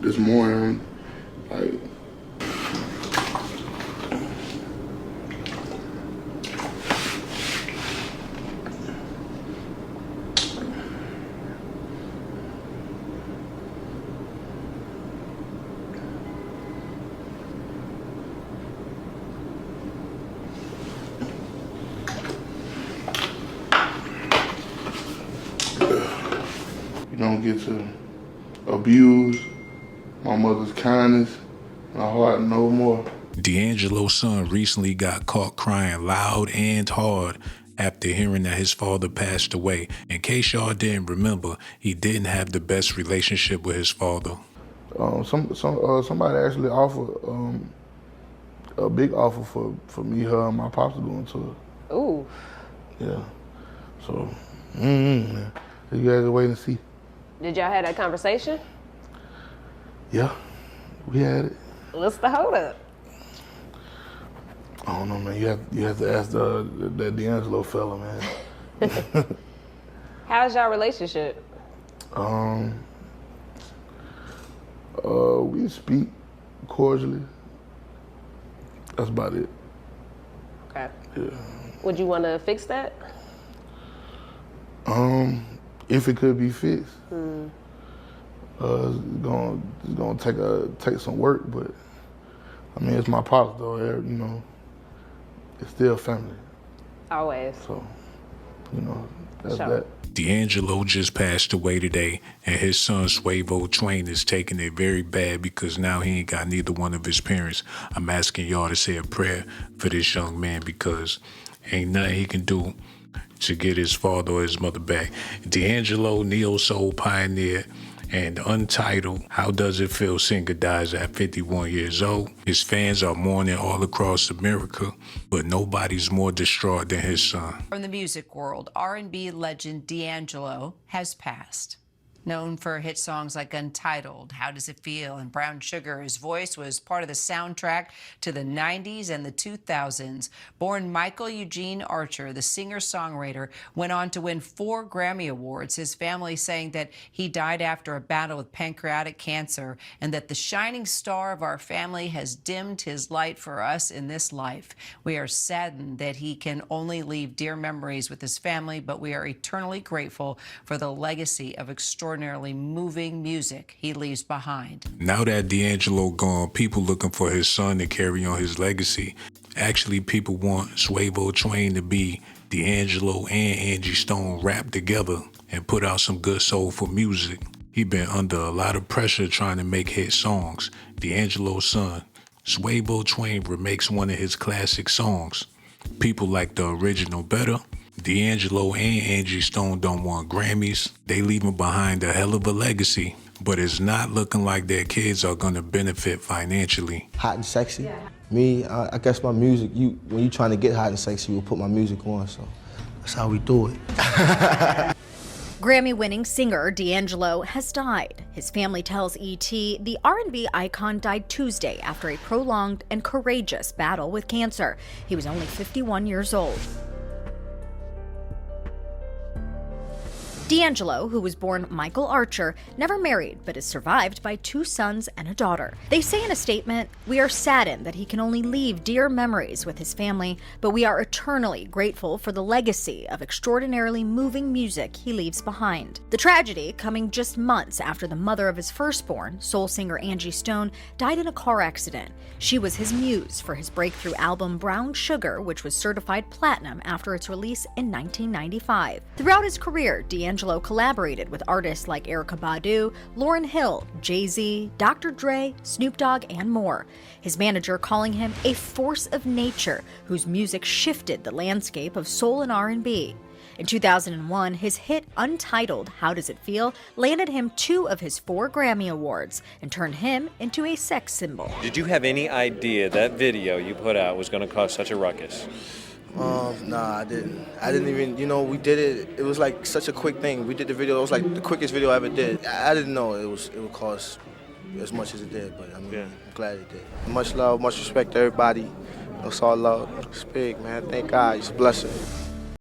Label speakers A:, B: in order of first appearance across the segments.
A: this morning, like, you don't get to abuse my mother's kindness, my heart no more.
B: D'Angelo's son recently got caught crying loud and hard after hearing that his father passed away. In case y'all didn't remember, he didn't have the best relationship with his father.
A: Somebody actually offered a big offer for me, her, and my pops to go into it.
C: Ooh.
A: Yeah. So, you guys are waiting to see.
C: Did y'all have that conversation?
A: Yeah, we had it.
C: What's the holdup?
A: I don't know, man. You have to ask that D'Angelo fella, man.
C: How's y'all relationship?
A: We speak cordially. That's about it.
C: Okay.
A: Yeah.
C: Would you want to fix that?
A: If it could be fixed. It's gonna take some work, but I mean, it's my pops though. You know, it's still family.
C: Always.
A: So, you know, that's
C: Sure.
A: that.
B: D'Angelo just passed away today, and his son Swavo Twain is taking it very bad because now he ain't got neither one of his parents. I'm asking y'all to say a prayer for this young man because ain't nothing he can do to get his father or his mother back. D'Angelo, neo-soul pioneer, and untitled How Does It Feel singer dies at 51 years old. His fans are mourning all across America, but nobody's more distraught than his son.
D: From the music world, R&B legend D'Angelo has passed. Known for hit songs like Untitled, How Does It Feel, and Brown Sugar, his voice was part of the soundtrack to the 90s and the 2000s. Born Michael Eugene Archer, the singer-songwriter went on to win 4 Grammy Awards, his family saying that he died after a battle with pancreatic cancer and that the shining star of our family has dimmed his light for us in this life. We are saddened that he can only leave dear memories with his family, but we are eternally grateful for the legacy of extraordinarily moving music he leaves behind.
B: Now that D'Angelo gone, people looking for his son to carry on his legacy. Actually, people want Swavo Twain to be D'Angelo and Angie Stone wrapped together and put out some good soulful music. He been under a lot of pressure trying to make hit songs. D'Angelo's son, Swavo Twain, remakes one of his classic songs. People like the original better. D'Angelo and Angie Stone don't want Grammys. They leaving behind a hell of a legacy, but it's not looking like their kids are gonna benefit financially.
E: Hot and sexy. Yeah. Me, I guess my music, when you trying to get hot and sexy, you put my music on, so that's how we do it.
F: Grammy-winning singer D'Angelo has died. His family tells E.T. the R&B icon died Tuesday after a prolonged and courageous battle with cancer. He was only 51 years old. D'Angelo, who was born Michael Archer, never married but is survived by 2 sons and a daughter. They say in a statement, "We are saddened that he can only leave dear memories with his family, but we are eternally grateful for the legacy of extraordinarily moving music he leaves behind." The tragedy coming just months after the mother of his firstborn, soul singer Angie Stone, died in a car accident. She was his muse for his breakthrough album Brown Sugar, which was certified platinum after its release in 1995. Throughout his career, D'Angelo collaborated with artists like Erykah Badu, Lauryn Hill, Jay-Z, Dr. Dre, Snoop Dogg, and more. His manager calling him a force of nature whose music shifted the landscape of soul and R&B. In 2001, his hit Untitled, How Does It Feel, landed him 2 of his 4 Grammy Awards and turned him into a sex symbol.
G: Did you have any idea that video you put out was going to cause such a ruckus?
E: Nah, I didn't. I didn't even, we did it. It was like such a quick thing. We did the video. It was like the quickest video I ever did. I didn't know it would cost as much as it did, but I'm glad it did. Much love, much respect to everybody. It's all love. It's big, man. Thank God. It's a blessing.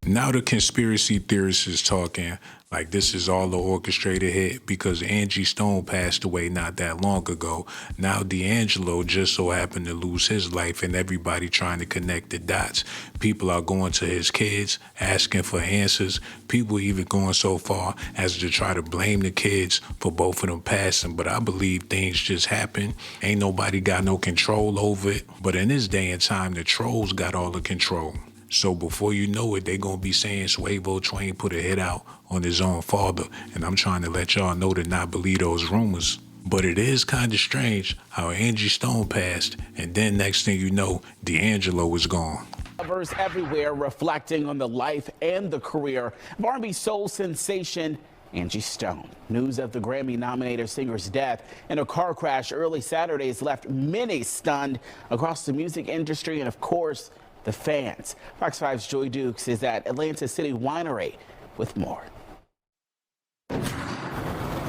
B: Now the conspiracy theorists is talking like this is all the orchestrated hit because Angie Stone passed away not that long ago. Now D'Angelo just so happened to lose his life and everybody trying to connect the dots. People are going to his kids, asking for answers. People even going so far as to try to blame the kids for both of them passing. But I believe things just happen. Ain't nobody got no control over it. But in this day and time, the trolls got all the control. So before you know it, they gonna be saying Suavo Twain put a hit out on his own father. And I'm trying to let y'all know to not believe those rumors. But it is kind of strange how Angie Stone passed, and then next thing you know, D'Angelo is gone.
H: Lovers everywhere reflecting on the life and the career of R&B soul sensation Angie Stone. News of the Grammy-nominated singer's death in a car crash early Saturday has left many stunned across the music industry and, of course, the fans. Fox 5's Joy Dukes is at Atlanta City Winery with more.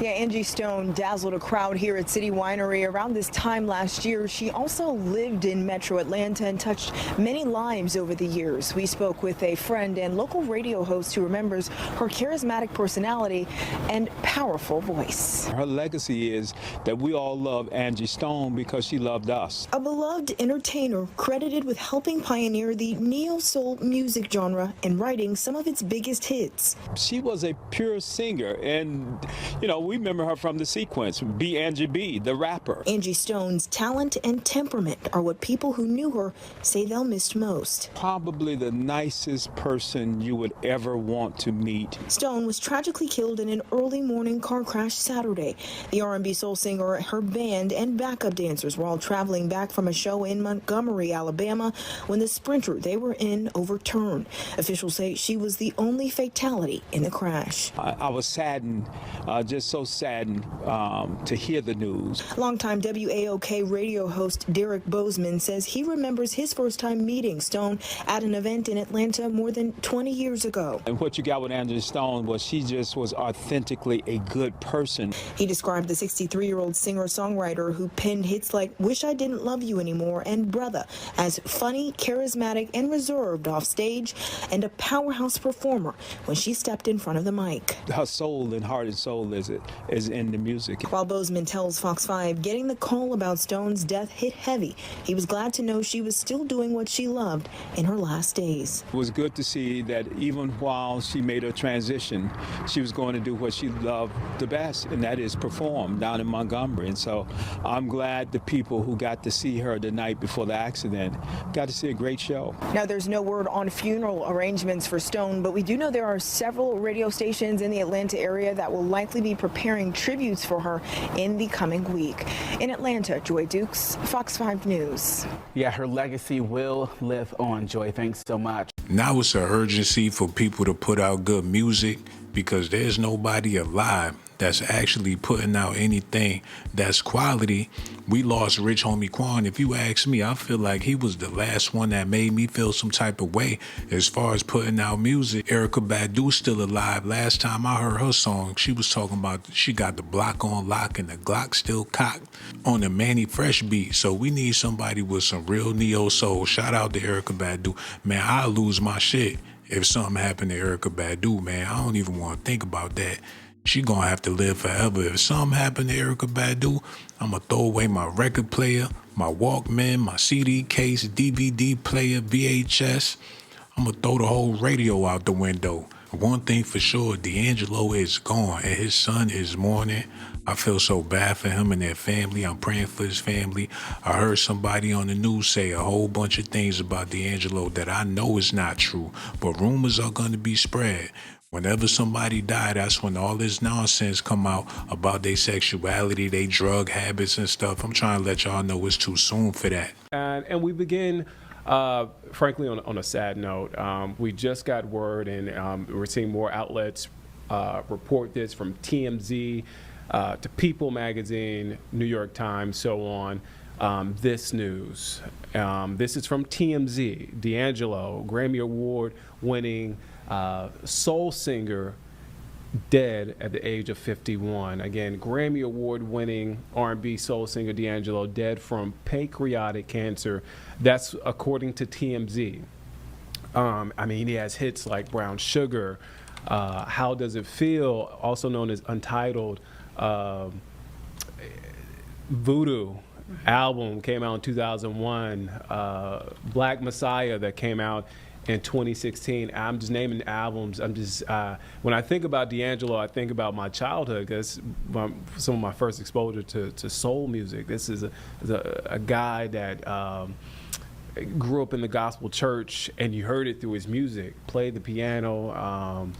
I: Yeah, Angie Stone dazzled a crowd here at City Winery around this time last year. She also lived in Metro Atlanta and touched many lives over the years. We spoke with a friend and local radio host who remembers her charismatic personality and powerful voice.
J: Her legacy is that we all love Angie Stone because she loved us.
I: A beloved entertainer credited with helping pioneer the neo-soul music genre and writing some of its biggest hits.
J: She was a pure singer, and, you know, we remember her from the sequence, B. Angie B., the rapper.
I: Angie Stone's talent and temperament are what people who knew her say they'll miss most.
J: Probably the nicest person you would ever want to meet.
I: Stone was tragically killed in an early morning car crash Saturday. The R&B soul singer, her band, and backup dancers were all traveling back from a show in Montgomery, Alabama, when the Sprinter they were in overturned. Officials say she was the only fatality in the crash.
J: I was saddened, just so saddened to hear the news.
I: Longtime WAOK radio host Derek Bozeman says he remembers his first time meeting Stone at an event in Atlanta more than 20 years ago.
J: And what you got with Angie Stone was she just was authentically a good person.
I: He described the 63-year-old singer-songwriter who penned hits like Wish I Didn't Love You Anymore and Brother as funny, charismatic, and reserved off stage, and a powerhouse performer when she stepped in front of the mic.
J: Her soul and heart and soul is in the music.
I: While Bozeman tells Fox 5 getting the call about Stone's death hit heavy, he was glad to know she was still doing what she loved in her last days.
J: It was good to see that even while she made her transition, she was going to do what she loved the best, and that is perform down in Montgomery. And so I'm glad the people who got to see her the night before the accident got to see a great show.
I: Now, there's no word on funeral arrangements for Stone, but we do know there are several radio stations in the Atlanta area that will likely be preparing tributes for her in the coming week. In Atlanta, Joy Dukes, Fox 5 News.
H: Yeah, her legacy will live on, Joy. Thanks so much.
B: Now it's an urgency for people to put out good music because there's nobody alive that's actually putting out anything that's quality. We lost Rich Homie Quan. If you ask me, I feel like he was the last one that made me feel some type of way as far as putting out music. Erykah Badu's still alive. Last time I heard her song, she was talking about she got the block on lock and the Glock still cocked on the Manny Fresh beat. So we need somebody with some real neo soul. Shout out to Erykah Badu. Man, I'll lose my shit if something happened to Erykah Badu, man. I don't even want to think about that. She gonna have to live forever. If something happened to Erykah Badu, I'm gonna throw away my record player, my Walkman, my CD case, DVD player, VHS. I'm gonna throw the whole radio out the window. One thing for sure, D'Angelo is gone and his son is mourning. I feel so bad for him and their family. I'm praying for his family. I heard somebody on the news say a whole bunch of things about D'Angelo that I know is not true, but rumors are gonna be spread. Whenever somebody died, that's when all this nonsense come out about their sexuality, their drug habits and stuff. I'm trying to let y'all know it's too soon for that.
K: And we begin, frankly, on a sad note. We just got word, and we're seeing more outlets report this, from TMZ to People Magazine, New York Times, so on. This news. This is from TMZ. D'Angelo, Grammy Award winning soul singer, dead at the age of 51. Again, Grammy Award winning R&B soul singer D'Angelo dead from pancreatic cancer. That's according to TMZ. I mean, he has hits like Brown Sugar, How Does It Feel, also known as Untitled, Voodoo album came out in 2001, Black Messiah that came out in 2016. I'm just naming albums. I'm just when I think about D'Angelo, I think about my childhood. That's some of my first exposure to soul music. This is a guy that grew up in the gospel church, and you heard it through his music. Played the piano.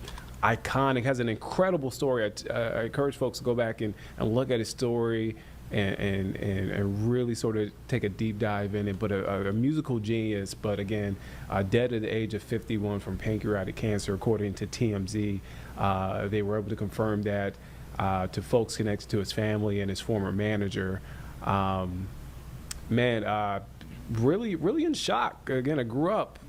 K: Iconic. Has an incredible story. I encourage folks to go back and look at his story. And really sort of take a deep dive in it, but a musical genius, but again, dead at the age of 51 from pancreatic cancer, according to TMZ. They were able to confirm that to folks connected to his family and his former manager. Really in shock. Again, I grew up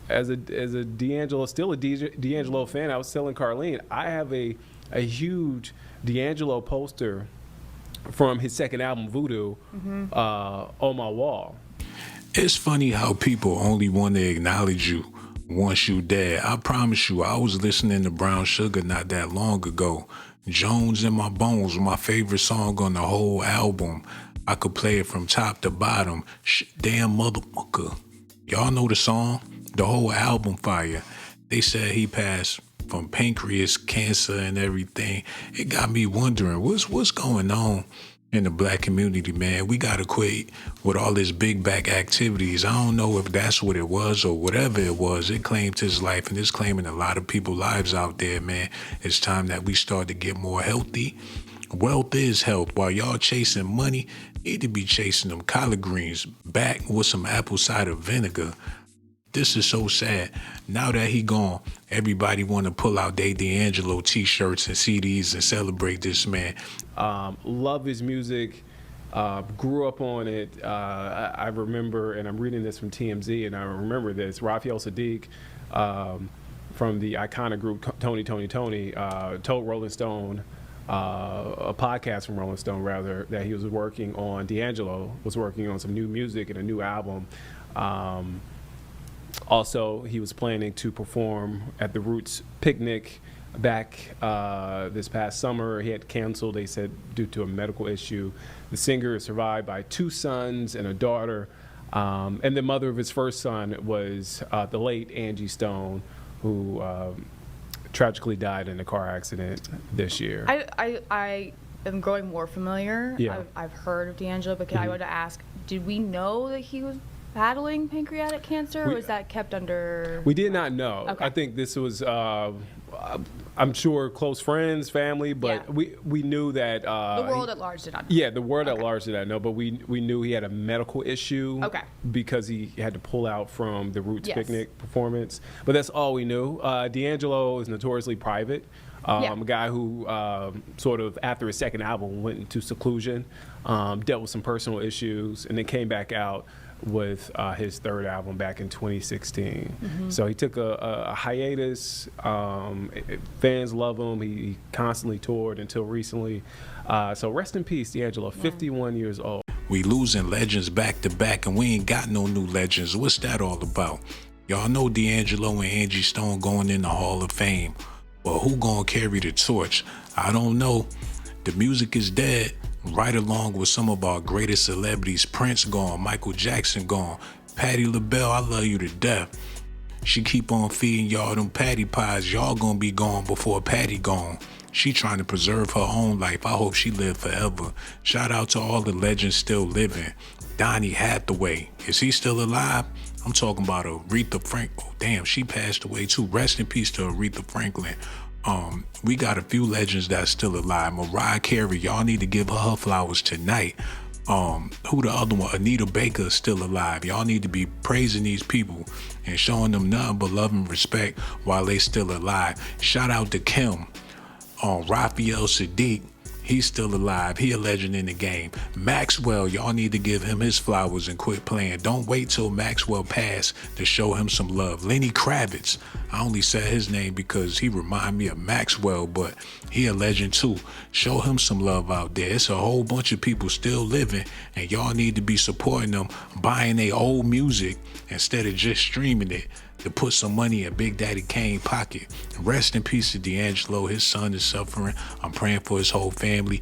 K: as a D'Angelo, still a D'Angelo fan. I was telling Carlene, I have a huge D'Angelo poster from his second album, Voodoo, on my wall.
B: It's funny how people only want to acknowledge you once you dead. I promise you, I was listening to Brown Sugar not that long ago. Jones in My Bones was my favorite song on the whole album. I could play it from top to bottom. Damn motherfucker. Y'all know the song? The whole album fire. They said he passed from pancreas cancer and everything. It got me wondering, what's going on in the black community, man? We gotta quit with all this big back activities. I don't know if that's what it was or whatever it was. It claimed his life, and it's claiming a lot of people's lives out there, man. It's time that we start to get more healthy. Wealth is health. While y'all chasing money, need to be chasing them collard greens back with some apple cider vinegar. This is so sad. Now that he gone, everybody want to pull out their D'Angelo t-shirts and CDs and celebrate this man.
K: Love his music. Grew up on it. I remember, and I'm reading this from TMZ, and I remember this. Raphael Sadiq from the iconic group Tony told Rolling Stone, a podcast from Rolling Stone rather, that he was working on, D'Angelo was working on some new music and a new album. Also, he was planning to perform at the Roots picnic back this past summer. He had canceled, they said, due to a medical issue. The singer is survived by 2 sons and a daughter. And the mother of his first son was the late Angie Stone, who tragically died in a car accident this year.
L: I am growing more familiar.
K: Yeah.
L: I've heard of D'Angelo, but I wanted to ask, did we know that he was battling pancreatic cancer, or was that kept under?
K: We did not know.
L: Okay.
K: I think this was, I'm sure, close friends, family, but we knew that.
L: The world at large did not know.
K: Yeah, the world at large did not know, but we knew he had a medical issue.
L: Okay.
K: Because he had to pull out from the Roots picnic performance. But that's all we knew. D'Angelo is notoriously private. A guy who sort of, after his second album, went into seclusion, dealt with some personal issues, and then came back out with his third album back in 2016. So he took a hiatus. Fans love him. He constantly toured until recently. So rest in peace, D'Angelo, 51 years old.
B: We losing legends back to back, and we ain't got no new legends. What's that all about? Y'all know D'Angelo and Angie Stone going in the Hall of Fame. But who gonna carry the torch? I don't know. The music is dead, right along with some of our greatest celebrities. Prince gone, Michael Jackson gone, Patti LaBelle, I love you to death. She keep on feeding y'all them patty pies. Y'all gonna be gone before Patty gone. She trying to preserve her own life. I hope she live forever. Shout out to all the legends still living. Donny Hathaway, is he still alive? I'm talking about Aretha Franklin. Oh, damn, she passed away too. Rest in peace to Aretha Franklin. We got a few legends that's still alive. Mariah Carey, y'all need to give her flowers tonight. Who the other one? Anita Baker is still alive. Y'all need to be praising these people and showing them nothing but love and respect while they still alive. Shout out to Kim. Raphael Sadiq, he's still alive. He a legend in the game. Maxwell, y'all need to give him his flowers and quit playing. Don't wait till Maxwell passed to show him some love. Lenny Kravitz, I only said his name because he remind me of Maxwell, but he a legend too. Show him some love out there. It's a whole bunch of people still living, and y'all need to be supporting them, buying their old music instead of just streaming it. to put some money in Big Daddy Kane's pocket. Rest in peace to D'Angelo. His son is suffering. I'm praying for his whole family.